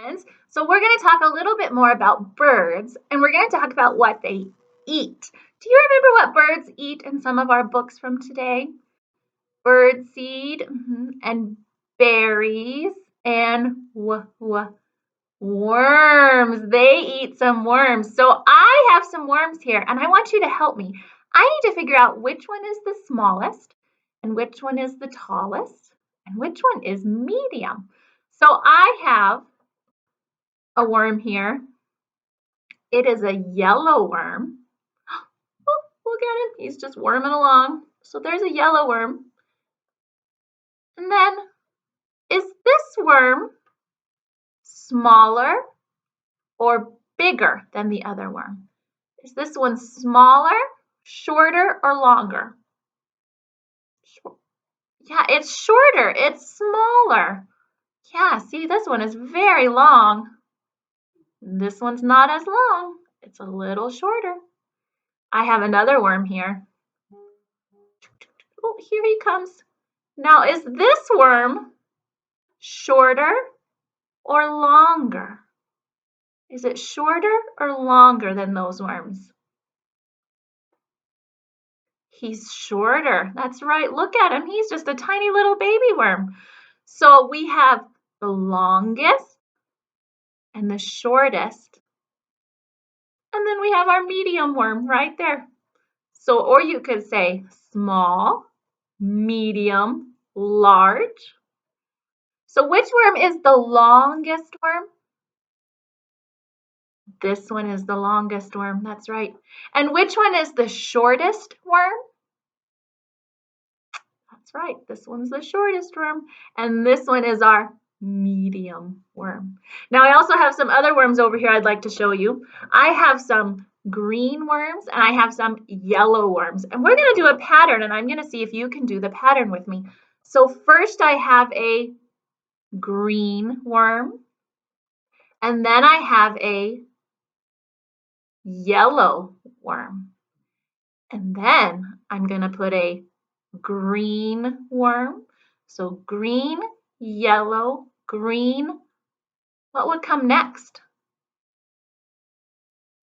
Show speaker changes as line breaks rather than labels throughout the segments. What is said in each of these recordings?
friends. So we're going to talk a little bit more about birds, and we're going to talk about what they eat. Do you remember what birds eat in some of our books from today? Birdseed and berries and worms. They eat some worms. So I have some worms here, and I want you to help me. I need to figure out which one is the smallest, and which one is the tallest, and which one is medium. So I have a worm here. It is a yellow worm. Oh, look at him. He's just worming along. So there's a yellow worm. And then, is this worm smaller or bigger than the other worm? Is this one smaller, shorter, or longer? Yeah, it's shorter. It's smaller. Yeah, see, this one is very long. This one's not as long. It's a little shorter. I have another worm here. Oh, here he comes. Now, is this worm shorter or longer? Is it shorter or longer than those worms? He's shorter. That's right. Look at him. He's just a tiny little baby worm. So we have the longest and the shortest. And then we have our medium worm right there. So, or you could say small, medium, large. So which worm is the longest worm? This one is the longest worm, that's right. And which one is the shortest worm? That's right, this one's the shortest worm. And this one is our medium worm. Now I also have some other worms over here I'd like to show you. I have some green worms and I have some yellow worms. And we're going to do a pattern and I'm going to see if you can do the pattern with me. So first I have a green worm and then I have a yellow worm. And then I'm going to put a green worm. So green, yellow, green. What would come next?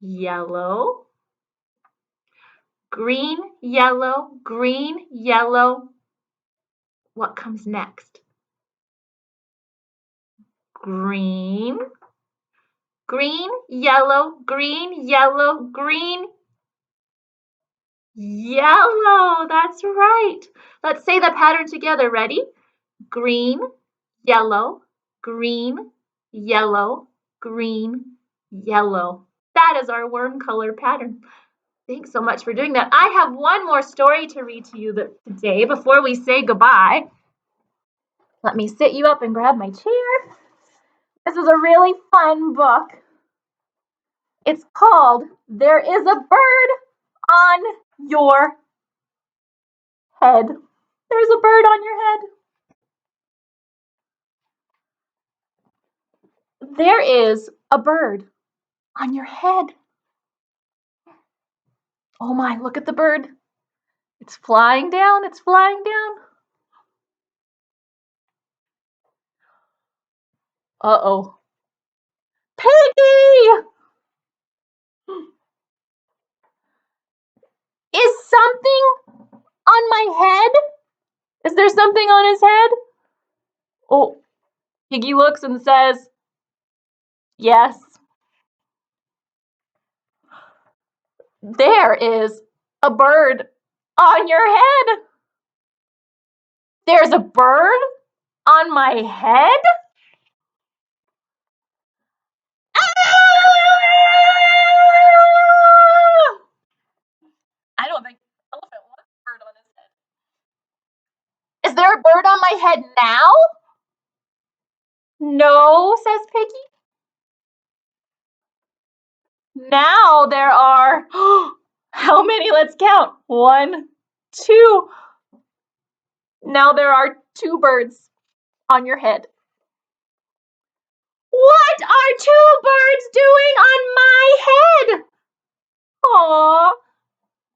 Yellow, green, yellow, green, yellow. What comes next? Green, green, yellow, green, yellow, green, yellow. That's right. Let's say the pattern together. Ready? Green, yellow, green, yellow, green, yellow. That is our worm color pattern. Thanks so much for doing that. I have one more story to read to you today before we say goodbye. Let me sit you up and grab my chair. This is a really fun book. It's called There is a Bird on Your Head. There's a bird on your head. There is a bird on your head. Oh my, look at the bird. It's flying down, it's flying down. Uh-oh. Piggy! Is something on my head? Is there something on his head? Oh, Piggy looks and says, yes. There is a bird on your head. There's a bird on my head? Ah! I don't think the elephant wants a bird on his head. Is there a bird on my head now? No, says Piggy. Now there are, how many? Let's count. 1, 2. Now there are 2 birds on your head. What are 2 birds doing on my head? Aw,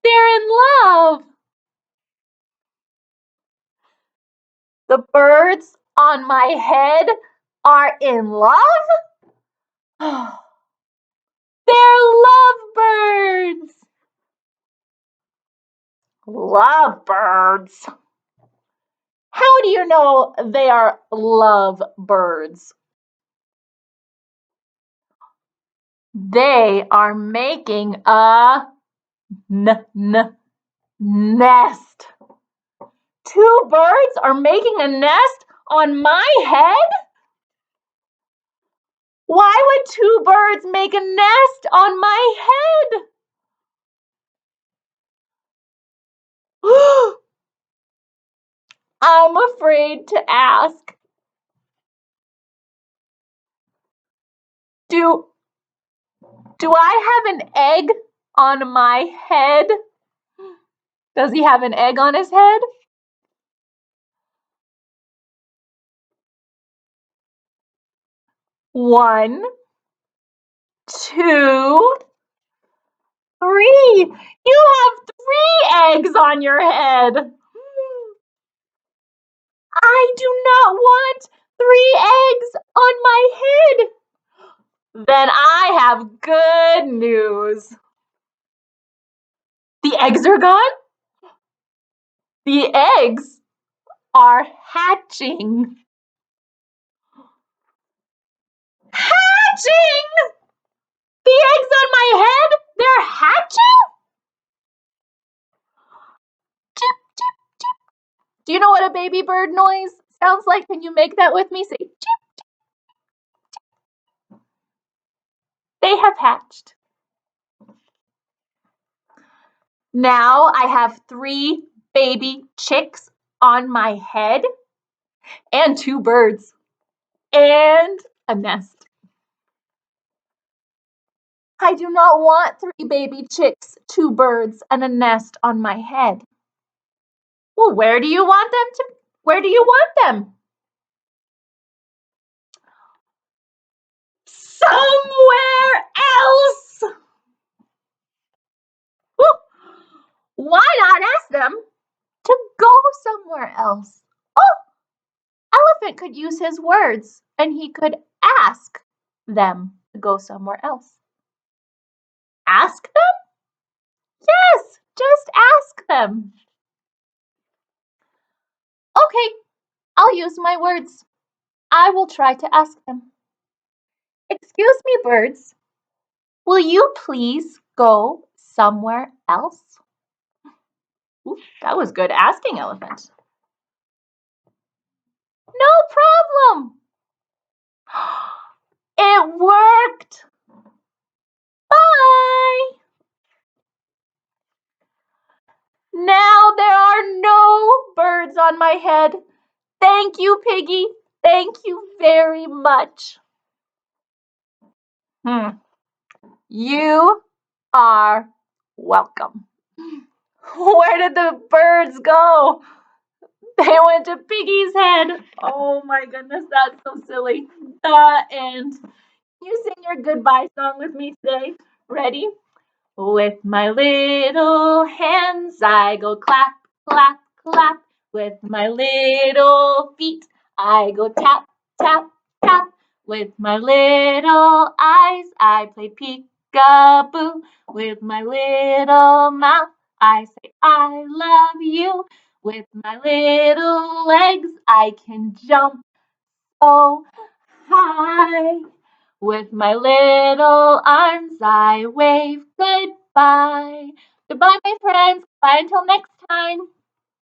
they're in love. The birds on my head are in love? They're lovebirds. Lovebirds. How do you know they are lovebirds? They are making a nest. Two birds are making a nest on my head? Why would two birds make a nest on my head? I'm afraid to ask. Do I have an egg on my head? Does he have an egg on his head? One, two, three. You have 3 eggs on your head. I do not want 3 eggs on my head. Then I have good news. The eggs are gone? The eggs are hatching. Hatching! The eggs on my head, they're hatching? Chip, chip, chip. Do you know what a baby bird noise sounds like? Can you make that with me? Say chip. They have hatched. Now I have 3 baby chicks on my head and 2 birds and a nest. I do not want 3 baby chicks, 2 birds, and a nest on my head. Well, where do you want them? Somewhere else! Why not ask them to go somewhere else? Oh, Elephant could use his words and he could ask them to go somewhere else. Ask them? Yes, just ask them. Okay, I'll use my words. I will try to ask them. Excuse me, birds. Will you please go somewhere else? Ooh, that was good asking, Elephant. No problem. It worked. Bye. Now there are no birds on my head. Thank you, Piggy. Thank you very much. You are welcome. Where did the birds go? They went to Piggy's head. Oh my goodness, that's so silly. And you sing your goodbye song with me today. Ready? With my little hands I go clap, clap, clap. With my little feet I go tap, tap, tap. With my little eyes I play peek-a-boo. With my little mouth I say I love you. With my little legs I can jump so high. With my little arms I wave goodbye. Goodbye, my friends. Bye until next time.